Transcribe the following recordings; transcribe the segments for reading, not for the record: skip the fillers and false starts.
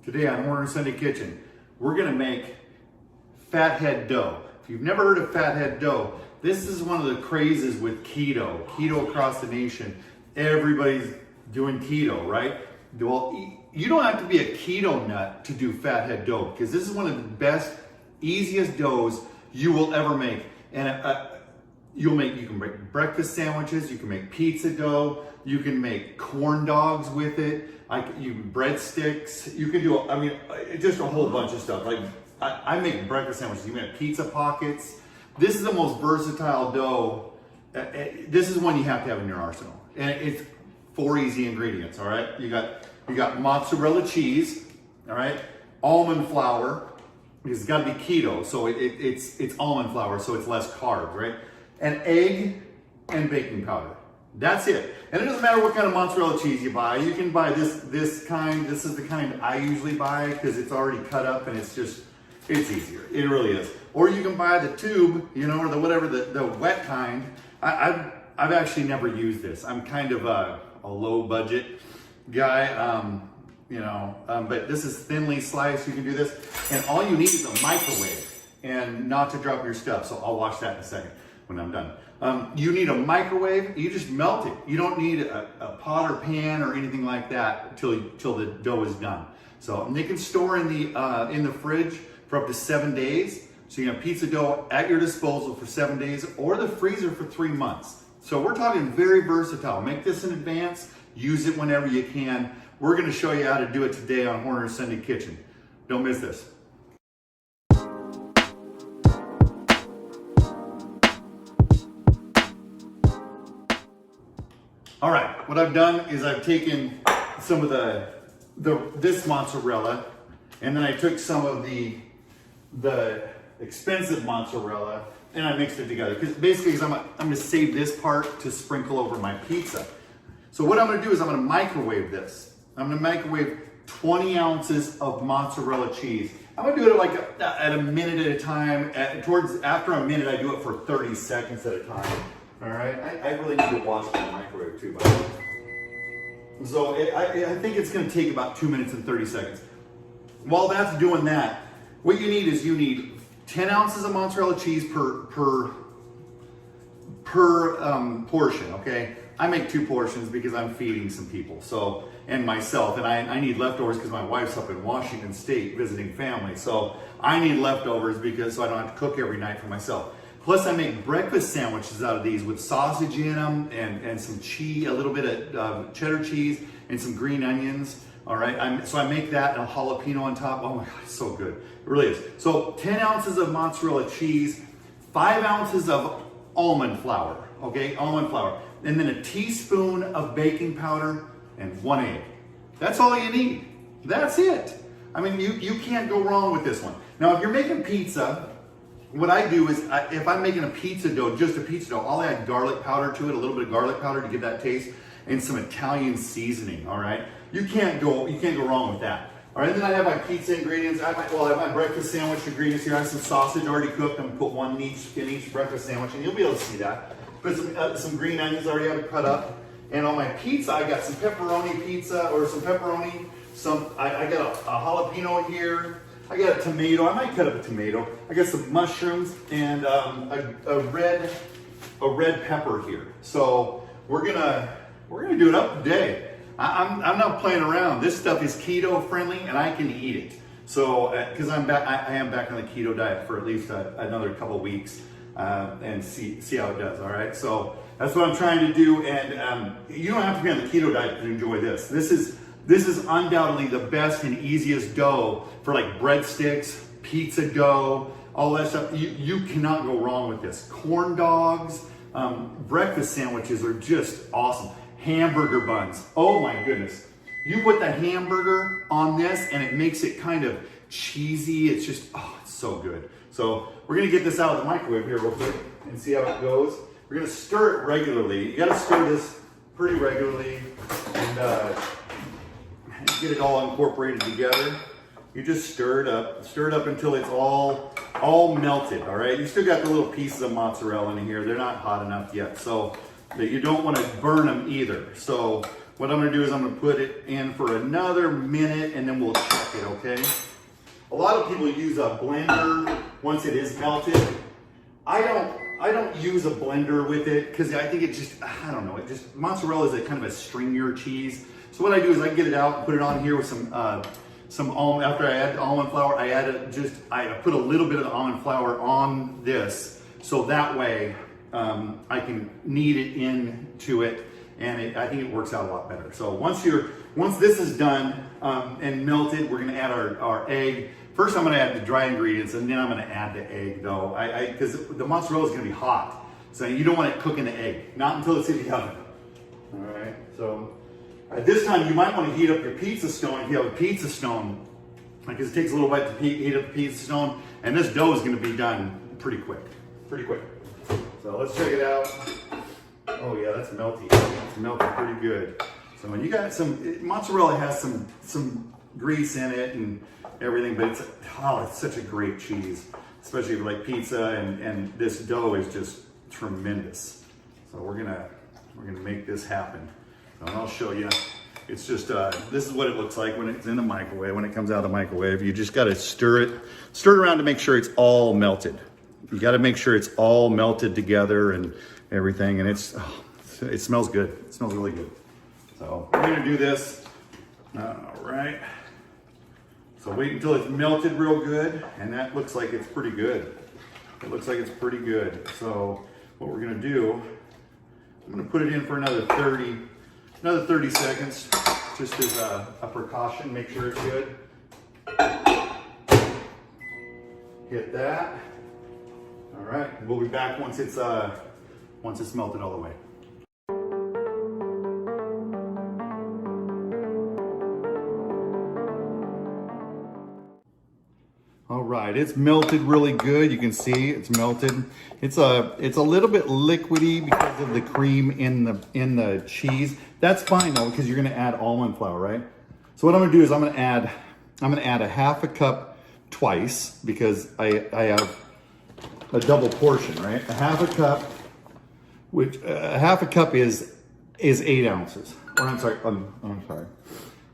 Today on Horner Sunday Kitchen, we're gonna make Fathead dough. If you've never heard of Fathead dough, this is one of the crazes with keto across the nation. Everybody's doing keto, right? Well, you don't have to be a keto nut to do Fathead dough, because this is one of the best, easiest doughs you will ever make. And you can make breakfast sandwiches, you can make pizza dough, you can make corn dogs with it, you can breadsticks, you can do, just a whole bunch of stuff. Like I make breakfast sandwiches, you make pizza pockets. This is the most versatile dough. This is one you have to have in your arsenal. And it's 4 easy ingredients, all right? You got mozzarella cheese, all right? Almond flour, because it's gotta be keto, so it's almond flour, so it's less carbs, right? An egg and baking powder. That's it. And it doesn't matter what kind of mozzarella cheese you buy. You can buy this kind. This is the kind I usually buy because it's already cut up and it's easier. It really is. Or you can buy the tube, or the wet kind. I've actually never used this. I'm kind of a low budget guy, but this is thinly sliced. You can do this. And all you need is a microwave and not to drop your stuff. So I'll watch that in a second when I'm done. You need a microwave. You just melt it. You don't need a pot or pan or anything like that till the dough is done. So and they can store in the fridge for up to 7 days. So you have pizza dough at your disposal for 7 days, or the freezer for 3 months. So we're talking very versatile. Make this in advance. Use it whenever you can. We're going to show you how to do it today on Horner Sunday Kitchen. Don't miss this. All right, what I've done is I've taken some of this mozzarella, and then I took some of the expensive mozzarella, and I mixed it together. Because I'm gonna save this part to sprinkle over my pizza. So what I'm gonna do is I'm gonna microwave this. I'm gonna microwave 20 ounces of mozzarella cheese. I'm gonna do it at a minute at a time. After a minute, I do it for 30 seconds at a time. All right, I really need to watch my microwave too, by the way. So I think it's gonna take about 2 minutes and 30 seconds. While that's doing that, what you need 10 ounces of mozzarella cheese per portion, okay? I make 2 portions because I'm feeding some people, and myself, and I need leftovers because my wife's up in Washington State visiting family, so I need leftovers so I don't have to cook every night for myself. Plus, I make breakfast sandwiches out of these with sausage in them and some cheese, a little bit of cheddar cheese and some green onions. All right, so I make that and a jalapeno on top. Oh my God, it's so good. It really is. So 10 ounces of mozzarella cheese, 5 ounces of almond flour, okay? Almond flour. And then a teaspoon of baking powder and 1 egg. That's all you need. That's it. You can't go wrong with this one. Now, if you're making pizza, what I do is, if I'm making a pizza dough, just a pizza dough, I'll add garlic powder to it, a little bit of garlic powder to give that taste, and some Italian seasoning, all right? You can't go wrong with that. All right, then I have my pizza ingredients. I have my breakfast sandwich ingredients here. I have some sausage already cooked. I'm gonna put one in each breakfast sandwich, and you'll be able to see that. Put some green onions already have it cut up. And on my pizza, I got some pepperoni pizza, or some pepperoni. I got a jalapeno here. I got a tomato. I might cut up a tomato. I got some mushrooms and a red pepper here. So we're gonna do it up today. I'm not playing around. This stuff is keto friendly, and I can eat it. So because I am back on the keto diet for at least another couple weeks, and see how it does. All right. So that's what I'm trying to do, and you don't have to be on the keto diet to enjoy this. This is undoubtedly the best and easiest dough for like breadsticks, pizza dough, all that stuff. You cannot go wrong with this. Corn dogs, breakfast sandwiches are just awesome. Hamburger buns, oh my goodness. You put the hamburger on this and it makes it kind of cheesy. It's just, it's so good. So we're gonna get this out of the microwave here real quick and see how it goes. We're gonna stir it regularly. You gotta stir this pretty regularly and get it all incorporated together. You just stir it up until it's all melted, all right? You still got the little pieces of mozzarella in here. They're not hot enough yet, so that you don't want to burn them either. So what I'm gonna do is I'm gonna put it in for another minute and then we'll check it, okay? A lot of people use a blender once it is melted. I don't use a blender with it because I think it just, I don't know, mozzarella is a kind of a stringier cheese. So what I do is I get it out and put it on here with some almond, after I add the almond flour, I put a little bit of the almond flour on this. So that way I can knead it into it, and I think it works out a lot better. So once this is done and melted, we're gonna add our egg. First, I'm gonna add the dry ingredients, and then I'm gonna add the egg though, because the mozzarella is gonna be hot. So you don't want it cooking the egg, not until it's in the oven. All right, so at this time, you might want to heat up your pizza stone if you have a pizza stone, because it takes a little bit to heat up the pizza stone, and this dough is gonna be done pretty quick. So let's check it out. Oh yeah, that's melty. It's melted pretty good. So when you got mozzarella has some grease in it and everything, but it's such a great cheese, especially if you like pizza, and this dough is just tremendous. So we're gonna make this happen. And I'll show you. It's just, this is what it looks like when it's in the microwave. When it comes out of the microwave, you just gotta stir it around to make sure it's all melted. You gotta make sure it's all melted together and everything, and it smells good. It smells really good. So we're gonna do this. All right. So wait until it's melted real good, and that looks like it's pretty good. It looks like it's pretty good. So what we're gonna do, I'm gonna put it in for another 30 seconds, just as a precaution, make sure it's good. Hit that. All right, we'll be back once it's melted all the way. All right, it's melted really good. You can see it's melted. It's a little bit liquidy because of the cream in the cheese. That's fine though, because you're gonna add almond flour, right? So what I'm gonna do is I'm gonna add a half a cup twice, because I have a double portion, right? A half a cup, which a half a cup is 8 ounces. Or I'm sorry.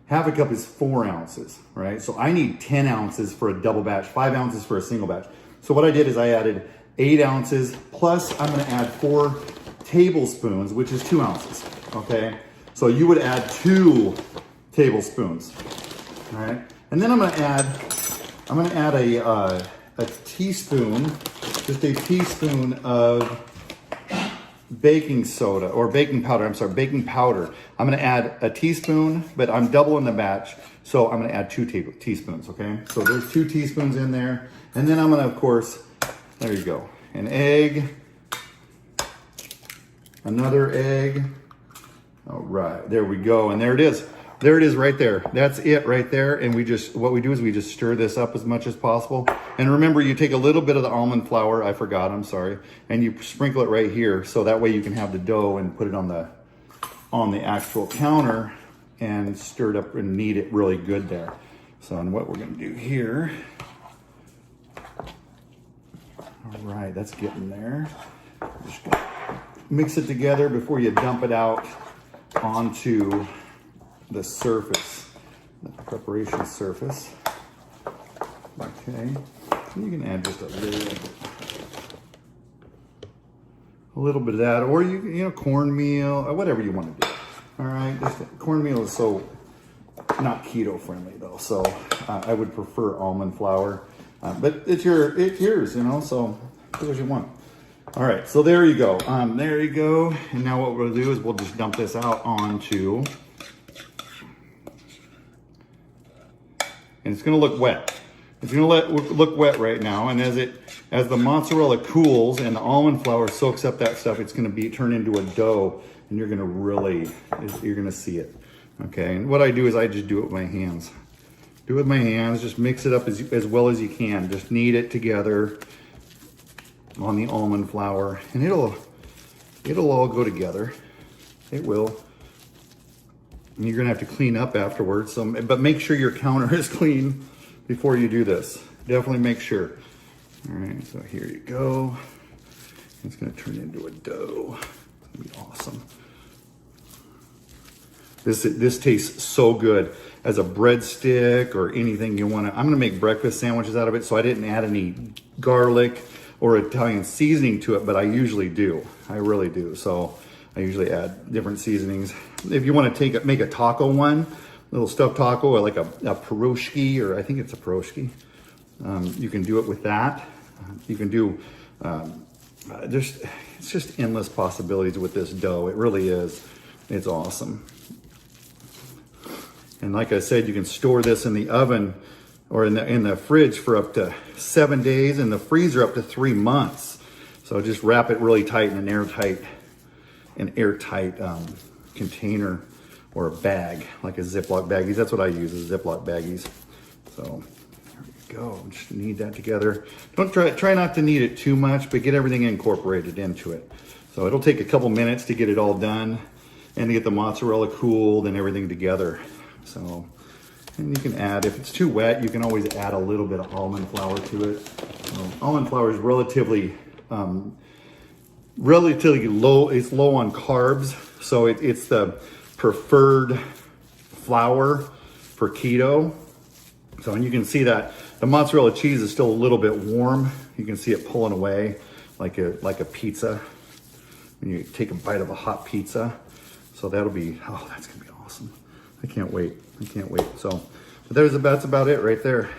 Half a cup is 4 ounces, right? So I need 10 ounces for a double batch, 5 ounces for a single batch. So what I did is I added 8 ounces, plus I'm gonna add 4 tablespoons, which is 2 ounces, okay? So you would add 2 tablespoons, all right? And then I'm gonna add a teaspoon, just a teaspoon of baking soda, or baking powder, baking powder. I'm gonna add a teaspoon, but I'm doubling the batch, so I'm gonna add 2 teaspoons, okay? So there's 2 teaspoons in there. And then I'm gonna, of course, there you go, an egg, another egg. All right, there we go, and there it is. There it is right there. That's it right there. And what we do is we just stir this up as much as possible. And remember, you take a little bit of the almond flour, I forgot, I'm sorry, and you sprinkle it right here, so that way you can have the dough and put it on the actual counter and stir it up and knead it really good there. So, and what we're gonna do here, all right, that's getting there. Just gonna mix it together before you dump it out onto the surface, the preparation surface. Okay, you can add just a little bit of that, or you know, cornmeal, or whatever you want to do. All right, cornmeal is so not keto friendly though, so I would prefer almond flour, but it's yours, you know, so do what you want. All right, so there you go. There you go. And now what we'll do is we'll just dump this out onto, and it's gonna look wet. It's gonna look wet right now, and as the mozzarella cools and the almond flour soaks up that stuff, it's gonna turn into a dough, and you're gonna see it. Okay, and what I do is I just do it with my hands. Do it with my hands, just mix it up as well as you can. Just knead it together on the almond flour, and it'll all go together. It will. And you're gonna have to clean up afterwards, but make sure your counter is clean before you do this. Definitely make sure. All right, so here you go. It's gonna turn into a dough. It's gonna be awesome. This tastes so good as a breadstick or anything you want to. I'm going to make breakfast sandwiches out of it, so I didn't add any garlic or Italian seasoning to it, but I usually do. I really do. So I usually add different seasonings. If you want to make a taco one, a little stuffed taco, or like a pierogi, or I think it's a pierogi, you can do it with that. You can do, it's just endless possibilities with this dough. It really is. It's awesome. And like I said, you can store this in the oven or in the fridge for up to 7 days, and the freezer up to 3 months. So just wrap it really tight in an airtight container or a bag, like a Ziploc baggies. That's what I use, is Ziploc baggies. So there we go. Just knead that together. Don't try not to knead it too much, but get everything incorporated into it. So it'll take a couple minutes to get it all done and to get the mozzarella cooled and everything together. So, and you can add, if it's too wet, you can always add a little bit of almond flour to it. Almond flour is relatively low. It's low on carbs, so it's the preferred flour for keto. So, and you can see that the mozzarella cheese is still a little bit warm. You can see it pulling away like a pizza when you take a bite of a hot pizza. So that'll be, oh, that's gonna be awesome. I can't wait. So, but that's about it right there.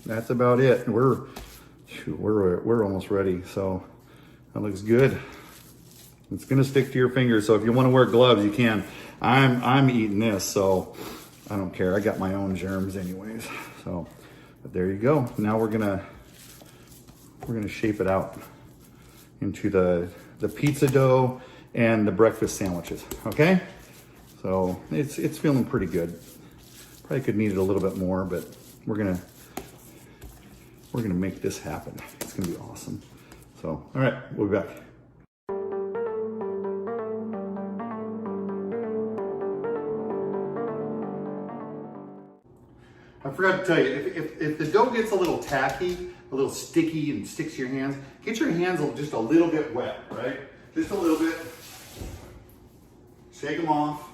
That's about it. We're almost ready. So that looks good. It's gonna stick to your fingers. So if you want to wear gloves, you can. I'm eating this, so I don't care. I got my own germs anyways. So, but there you go. Now we're gonna shape it out into the pizza dough and the breakfast sandwiches. Okay. So it's feeling pretty good. Probably could knead it a little bit more, but we're gonna make this happen. It's gonna be awesome. So, all right, we'll be back. I forgot to tell you, if the dough gets a little tacky, a little sticky and sticks to your hands, get your hands just a little bit wet, right? Just a little bit. Shake them off.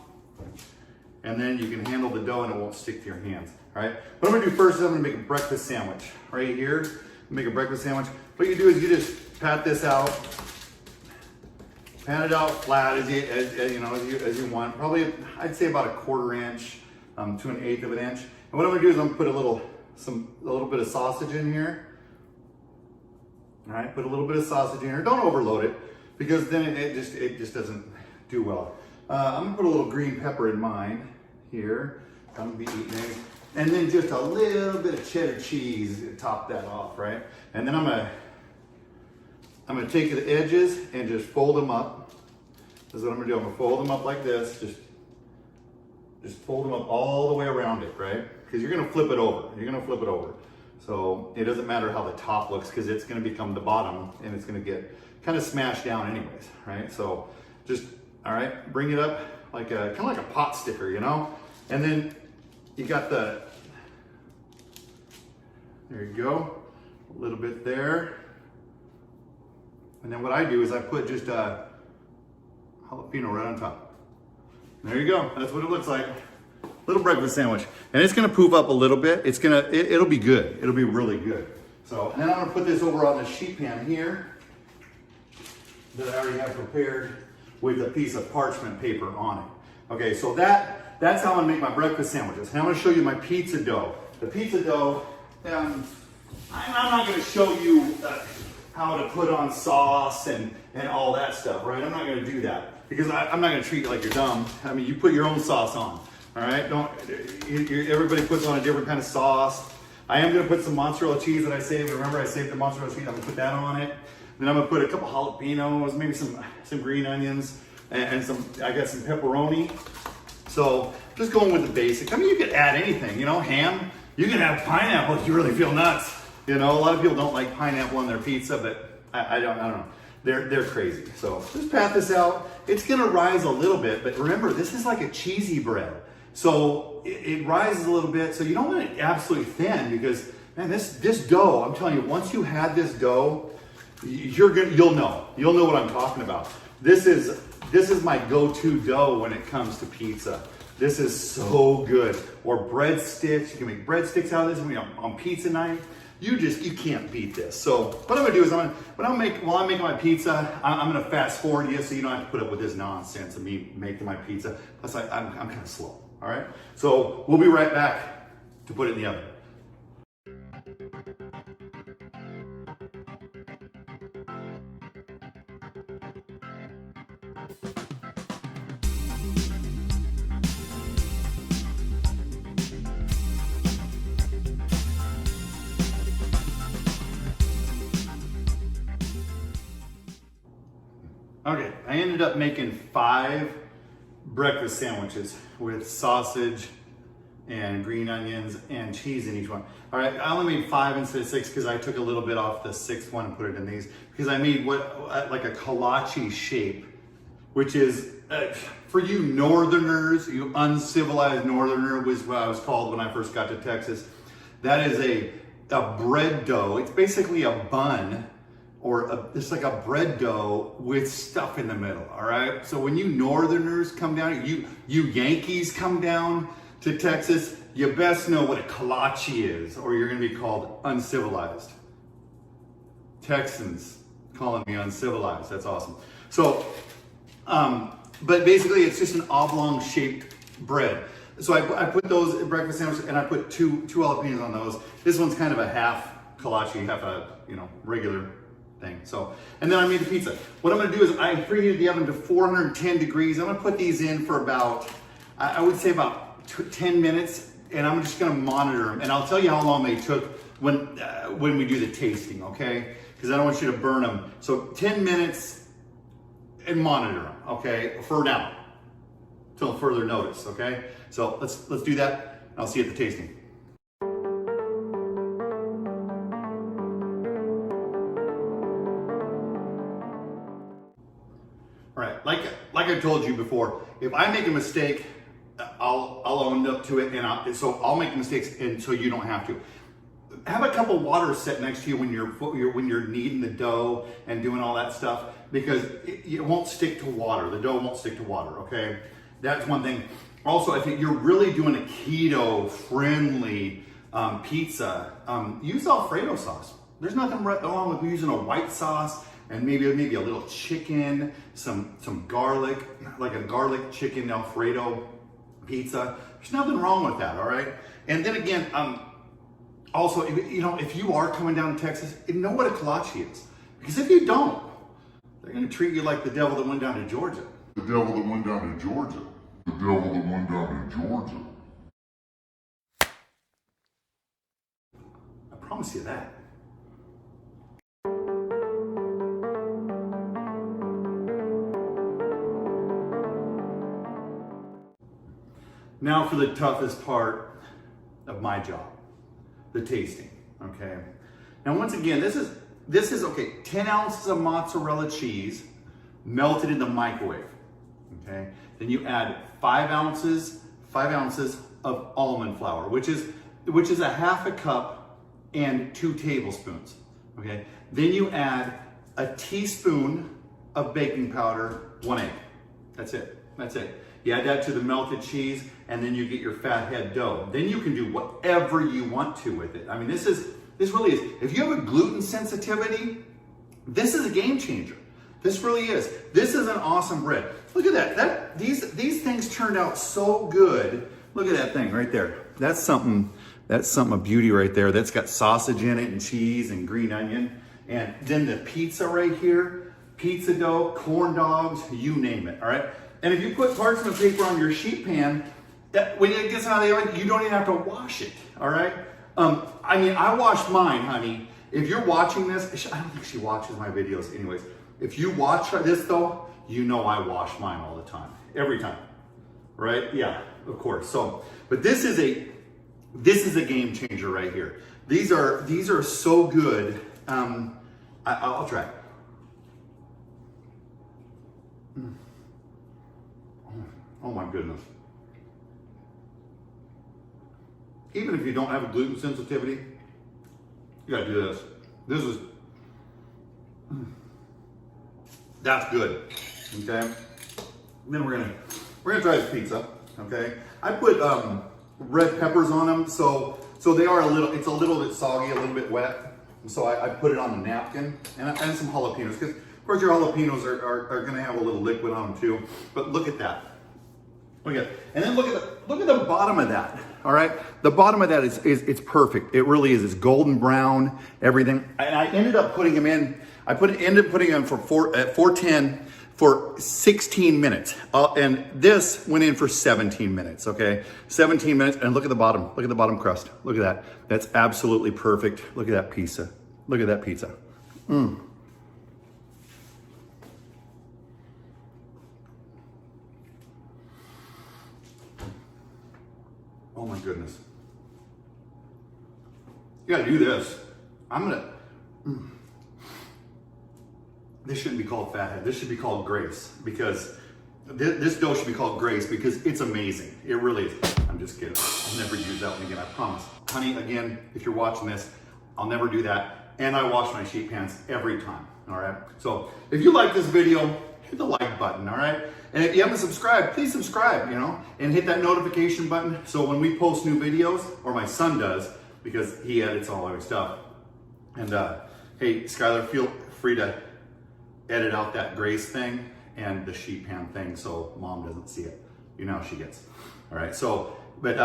And then you can handle the dough and it won't stick to your hands, all right? What I'm gonna do first is I'm gonna make a breakfast sandwich. Right here, make a breakfast sandwich. What you do is you just pat this out, pat it out flat as you want. Probably, I'd say about 1/4 inch to 1/8 of an inch. And what I'm gonna do is I'm gonna put a little bit of sausage in here. All right, put a little bit of sausage in here. Don't overload it, because then it just doesn't do well. I'm gonna put a little green pepper in mine here. I'm gonna be eating it. And then just a little bit of cheddar cheese to top that off, right? And then I'm gonna take the edges and just fold them up. This is what I'm gonna do. I'm gonna fold them up like this. Just fold them up all the way around it, right? Because you're gonna flip it over. So it doesn't matter how the top looks, because it's gonna become the bottom and it's gonna get kind of smashed down anyways, right? So just, all right, bring it up like kind of like a pot sticker, you know? And then you got there you go, a little bit there. And then what I do is I put just a jalapeno right on top. There you go, that's what it looks like. Little breakfast sandwich. And it's gonna poof up a little bit. It'll be good, it'll be really good. So, and then I'm gonna put this over on the sheet pan here that I already have prepared with a piece of parchment paper on it. Okay, so that's how I'm gonna make my breakfast sandwiches. Now I'm gonna show you my pizza dough. The pizza dough, I'm not gonna show you how to put on sauce and all that stuff, right? I'm not gonna do that, because I'm not gonna treat you like you're dumb. I mean, you put your own sauce on, all right? Everybody puts on a different kind of sauce. I am gonna put some mozzarella cheese that I saved. Remember, I saved the mozzarella cheese. I'm gonna put that on it. Then I'm gonna put a couple jalapenos, maybe some green onions, and I got some pepperoni. So just going with the basics. I mean, you could add anything, you know, ham. You can have pineapple if you really feel nuts. You know, a lot of people don't like pineapple on their pizza, but I don't know. They're crazy. So just pat this out. It's gonna rise a little bit, but remember, this is like a cheesy bread. So it rises a little bit. So you don't want it absolutely thin, because man, this dough, I'm telling you, once you have this dough, you'll know what I'm talking about. This is my go-to dough when it comes to pizza. This is so good. Or breadsticks. You can make breadsticks out of this. I mean, on pizza night, you can't beat this. So what I'm gonna do is while I'm making my pizza, I'm gonna fast forward you so you don't have to put up with this nonsense of me making my pizza. Plus, I'm kind of slow. All right. So we'll be right back to put it in the oven. Okay, I ended up making 5 breakfast sandwiches with sausage and green onions and cheese in each one. All right, I only made 5 instead of 6 because I took a little bit off the 6th one and put it in these, because I made like a kolache shape, which is, for you northerners, you uncivilized northerner was what I was called when I first got to Texas. That is a bread dough. It's basically a bun, or it's like a bread dough with stuff in the middle, all right? So when you northerners come down, you Yankees come down to Texas, you best know what a kolache is, or you're gonna be called uncivilized. Texans calling me uncivilized, that's awesome. So, but basically it's just an oblong shaped bread. So I put those in breakfast sandwiches, and I put two jalapenos on those. This one's kind of a half kolache, half a regular thing. So, and then I made the pizza. What I'm gonna do is I preheated the oven to 410 degrees. I'm gonna put these in for about, I would say about 10 minutes, and I'm just gonna monitor them. And I'll tell you how long they took when we do the tasting, okay? Because I don't want you to burn them. So 10 minutes and monitor them, okay? For now, till further notice, okay? So let's do that. I'll see you at the tasting. All right, like I told you before, if I make a mistake, I'll own up to it, and so I'll make mistakes, and so you don't have to. Have a cup of water set next to you when you're kneading the dough and doing all that stuff, because it won't stick to water. The dough won't stick to water. Okay, that's one thing. Also, if you're really doing a keto friendly pizza, use Alfredo sauce. There's nothing wrong with using a white sauce. And maybe a little chicken, some garlic, like a garlic chicken Alfredo pizza. There's nothing wrong with that, all right? And then again, also, if you are coming down to Texas, know what a kolache is. Because if you don't, they're gonna treat you like the devil that went down to Georgia. The devil that went down to Georgia. The devil that went down to Georgia. I promise you that. Now for the toughest part of my job, the tasting, okay? Now once again, this is okay, 10 ounces of mozzarella cheese melted in the microwave, okay? Then you add 5 ounces of almond flour, which is a half a cup and 2 tablespoons, okay? Then you add a teaspoon of baking powder, 1 egg. That's it. You add that to the melted cheese, and then you get your Fathead dough. Then you can do whatever you want to with it. I mean, this really is, if you have a gluten sensitivity, this is a game changer. This really is. This is an awesome bread. Look at that. These things turned out so good. Look at that thing right there. That's something of beauty right there. That's got sausage in it and cheese and green onion. And then the pizza right here, pizza dough, corn dogs, you name it, all right? And if you put parchment paper on your sheet pan, when it gets out of the oven, you don't even have to wash it, all right? I mean, I wash mine, honey. If you're watching this, I don't think she watches my videos anyways. If you watch this though, you know I wash mine all the time, every time, right? Yeah, of course. So, but this is a game changer right here. These are so good. I'll try. Oh my goodness. Even if you don't have a gluten sensitivity, you gotta do this. That's good, okay? Then we're gonna try this pizza. Okay, I put red peppers on them, so they are it's a little bit soggy, a little bit wet. So I put it on a napkin, and some jalapenos, because of course your jalapenos are going to have a little liquid on them too. But look at that. Look at, and then look at the bottom of that. All right, the bottom of that is it's perfect. It really is. It's golden brown, everything. And I ended up putting them in. Ended up putting them at 410 for 16 minutes, and this went in for 17 minutes. Okay, 17 minutes. And look at the bottom. Look at the bottom crust. Look at that. That's absolutely perfect. Look at that pizza. Look at that pizza. Mm. Oh my goodness. You gotta do this. This shouldn't be called Fathead. This should be called Grace, because this dough should be called Grace because it's amazing. It really is. I'm just kidding. I'll never use that one again, I promise. Honey, again, if you're watching this, I'll never do that. And I wash my sheet pans every time, all right? So if you like this video, hit the like button, all right? And if you haven't subscribed, please subscribe, and hit that notification button so when we post new videos, or my son does, because he edits all our stuff. And hey, Skylar, feel free to edit out that Grace thing and the sheet pan thing so mom doesn't see it. You know how she gets. All right, so, but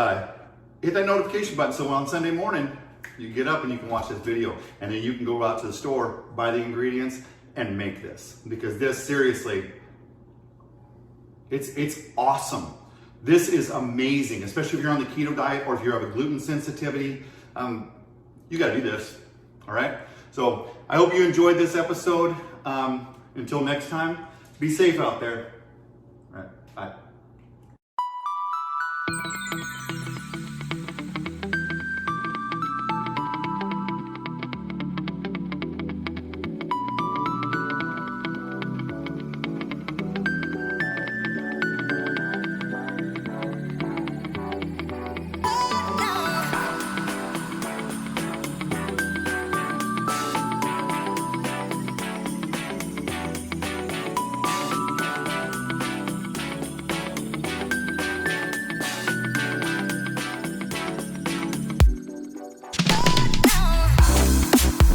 hit that notification button so on Sunday morning, you get up and you can watch this video, and then you can go out to the store, buy the ingredients, and make this. Because this, seriously, it's awesome. This is amazing, especially if you're on the keto diet or if you have a gluten sensitivity. You gotta do this, all right? So I hope you enjoyed this episode. Until next time, be safe out there.